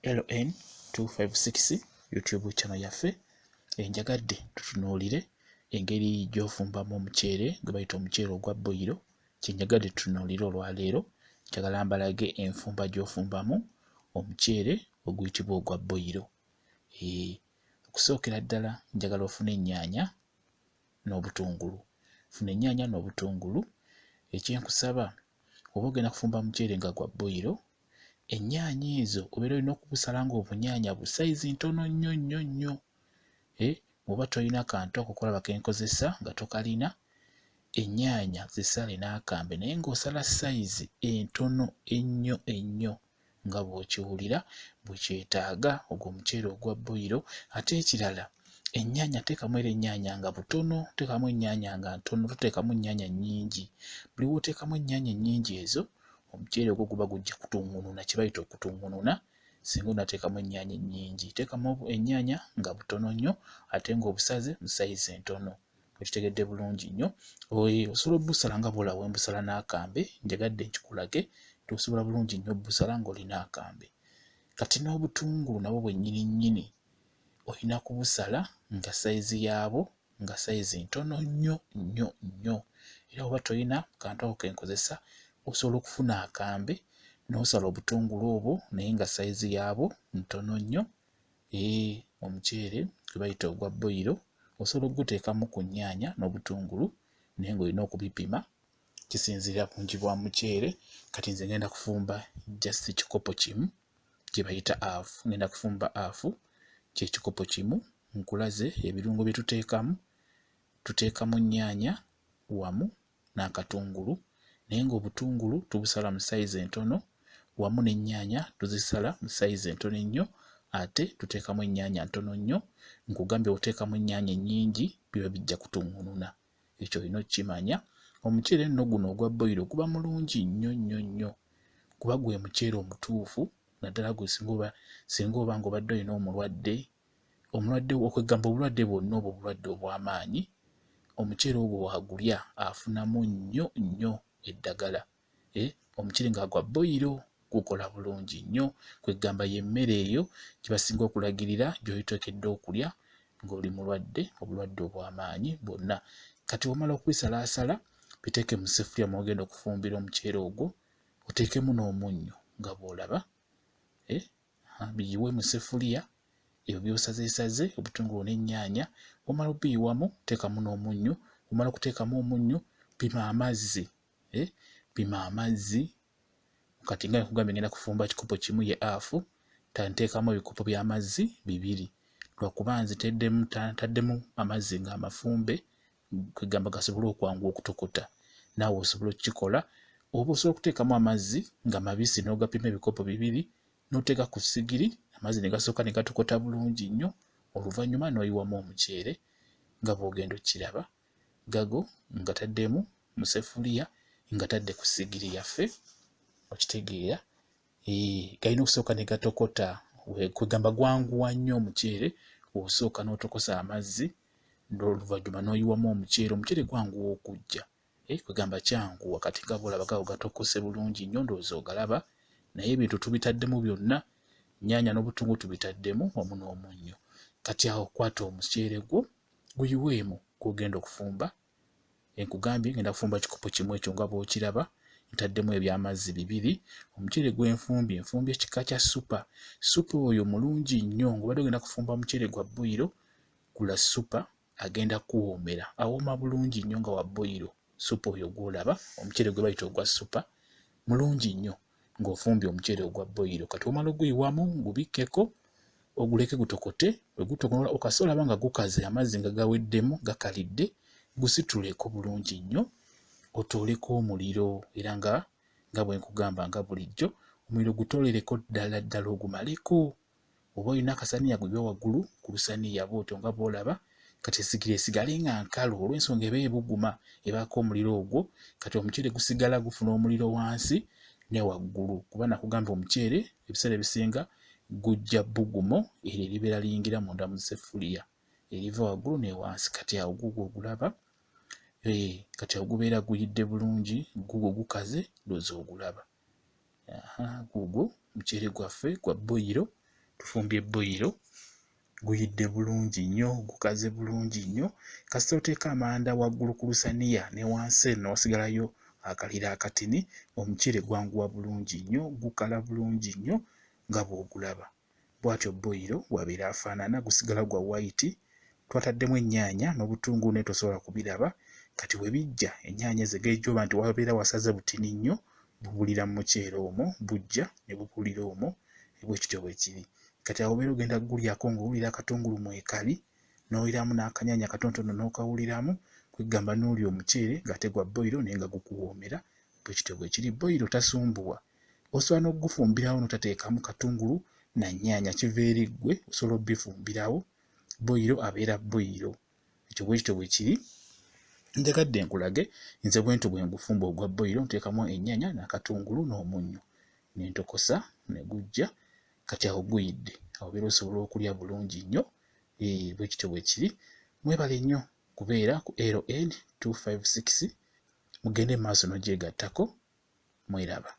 LN256 YouTube channel yaffe enjagadde tutunuulire engeri gy'ofumbamu omuceere gwe bayita omuceere ogwa boyiro. Kyenjagadde tutunuulire olwaleero njagala mbalage enfumba gy'ofumbamu omuceere oguyitibwa ogwa boyiro. Okusookera ddala njagala ofune ennyaanya n'obutungulu. Funa ennyaanya n'obutungulu. Ekyenkusaba oba ogenda kufumba muceere nga gwa boyiro, ennyaanya ezo obeera olina okubusala ng'obunyaanya bu sayizi ntono nnyo nnyo nnyo. Bw'oba tolina kantu ako kolaba ke nkozesa nga tokalina, ennyaanya zisale n'akambe naye ng'osala sayizi entono ennyo ennyo nga bw'okiwulira bwe kyetaaga ogwo omuceere ogwa boyiro. Ate ekirala, ennyaanya teekamu era ennyaanya nga butono, teekamu ennyaanya nga ntono, toteekamu ennyaanya nnyingi. Buli w'oteekamu ennyaanya nnyingi ezo, omuceere ogwo guba gujja kutungununa, kye bayita okutungununa singa onateekamu ennyaanya nnyingi. Teekamu ennyaanya nga butono nnyo ate ng'obusaze mu sayizi entono. Okitegedde bulungi nnyo. Osobola obbusala nga bw'olaba bwe mbusala n'akambe, njagadde nkikulage, tosobola bulungi nnyo obbusala ng'olina akambe. Kati n'obutungulu nabwo bwennyini nnyini olina kubusala nga sayizi yaabwo nga sayizi ntono nnyo nnyo nnyo. Era oba tolina kantu ako ke nkozesa, osobola okufuna akambe n'osala obutungulu obwo naye nga sayizi yaabwo ntono nnyo. Omuceere gwe bayita ogwa boyiro osobola okuguteekamu ku nnyaanya n'obutungulu naye ng'olina okubipima, kisinziira ku bungi bwa muceere. Kati nze ngenda kufumba just kikopo kimu kye bayita hafu. Ngenda kufumba hafu ky'ekikopo kimu. Nkulaze ebirungo bye tuteekamu. Tuteekamu nnyaanya wamu n'akatungulu naye ng'obutungulu tubusala mu sayizi entono wamu n'ennyaanya tuzisala mu sayizi entono ennyo, ate tuteekamu ennyaanya ntono nnyo. Nkugambye oteekamu ennyaanya ennyingi biba bijja kutungununa. Ekyo olina okkimanya. Omuceere nno guno ogwa boyiro guba mulungi nnyo nnyo nnyo. Kuba gwe muceere omutuufu naddala gwe singa oba ng'obadde olina omulwadde okwegamba obulwadde bwonna obwo obulwadde obw'amaanyi, omuceere ogwo wagulya afunamu nnyo nnyo eddagala. Omuceere nga gwa boyiro gukola bulungi nnyo. Kwegamba y'emmere eyo gye basinga okulagirira gy'oteekedde okulya ng'oli mulwadde obulwadde obw'amaanyi bwonna. Kati wamala okubisalaasala biteeke mu ssefuliya mw'ogenda okufumbira omuceere ogwo, oteekemu n'omunnyo nga bw'olaba. Biyiwe mu ssefuliya ebyo by'osazeesaze obutungulu n'ennyaanya. Wamala obiyiwamu teekamu n'omunnyo. Wamala okuteekamu omunnyo, pima amazzi. Pima amazzi. Kati nga nkugambye ngenda kufumba kikopo kimu ye hafu, nteekamu ebikopo by'amazzi 2. Lwakuba ntaddemu amazzi ng'amafumbe, kwegamba gasobole okwanguwa okutokota. Naawe osobola okukikola. Oba osobola okuteekamu amazzi nga mabisi n'ogapima ebikopo 2 n'oteeka ku ssigiri, amazzi ne gasooka ne gatokota bulungi nnyo. Oluvannyuma n'oyiwamu omuceere nga bw'ogenda okkiraba. Gago ngataddemu mu ssefuliya ngatadde ku ssigiri yaffe. Okitegeera? Galina okusooka ne gatokota. Kwegamba gwanguwa nnyo omuceere osooka n'otokosa amazzi n'oluvannyuma n'oyiwamu omuceere. Omuceere gwanguwa okujja. Kwegamba kyanguwa kati nga bw'olaba gawo gatokose bulungi nnyo, ndowooza ogalaba. Naye ebintu tubitaddemu byonna, nnyaanya n'obutungulu tubitaddemu wamu n'omunnyo. Kati awo kwata omuceere gwo guyiweemu gw'ogenda okufumba. Nkugambye ngenda kufumba kikopo kimu ekyo nga bw'okiraba. Ntaddemu eby'amazzi 2. Omuceere gwe nfumbye kika kya supa. Supa oyo mulungi nnyo. Ng'obadde ogenda kufumba omuceere gwa boyiro, gula supa agenda kuwoomera. Awooma bulungi nnyo nga wa boyiro. Supa oyo gw'olaba, omuceere gwe bayita ogwa supa, mulungi nnyo ng'ofumbye omuceere ogwa boyiro. Kati omala oguyiwamu gubikkeko, oguleke gutokote. Bwe gutokola okase olaba nga gukaze, amazzi nga gaweddemu gakalidde, gusituleko bulungi nnyo, otooleko omuliro. Era nga bwe nkugamba nga bulijjo, omuliro gutolereko ddala ddala ogumaleko. Oba olina akasaniya guyiwa waggulu ku lusaniya bw'otyo nga bw'olaba. Kati essigiri esigale nga nkalu olw'ensonga eba ebuguma, ebaako omuliro ogwo. Kati omuceere gusigala gufuna omuliro wansi ne waggulu. Kuba nakugamba omuceere ebiseera ebisinga gujja bbugumo, eryo eribeera liyingira munda mu ssefuliya, eriva waggulu ne wansi. Kati awo gugwo ogulaba. Kati awo gubeera guyidde bulungi, gugwo gukaze, ndowooza ogulaba. Gugwo muceere gwaffe gwa boyiro tufumbye boilo guyidde bulungi nnyo, gukaze bulungi nnyo. Kasita oteeka amanda waggulu ku lusaniya ne wansi eno wasigalayo akalira akatini, omuceere gwanguwa bulungi nnyo, gukala bulungi nnyo nga bw'ogulaba. Bw'atyo boilo wabeera afaanana, gusigala gwa white. Twataddemu ennyaanya n'obutungulu naye tosobola kubiraba. Kati we bijja ennyaanya zegejjoba nti wabeera wasaze butini nnyo, bubulira mu muceere omwo, bujja ne bubulira omwo, bwe kityo bwe kiri. Kati awo obeera ogenda kugulyako ng'owulira akatungulu mwekali, n'owuliramu n'akanyaanya katonotono n'okawuliramu, kwegamba n'olya omuceere ng'ate gwa boilo naye nga gukuwoomera, bwe kityo bwe kiri. Boilo tasumbuwa, osobola n'ogufumbirawo n'otateekamu katungulu na nnyaanya, kiva eri ggwe, osobola obifumbirawo. Boilo abeera boilo, ekyo bwe kityo bwe kiri. Njagadde nkulage nze bwentyo bwe ngufumba ogwa boilo, nteekamu ennyaanya n'akatungulu n'omunnyo ne ntokosa ne gujja. Kati awo guyidde, awo obeera osobola okulya bulungi nnyo. Bwe kityo bwe kiri. Mwebale nnyo kubeera ku LN256, mugende mu maaso n'ogyegattako. Mweraba.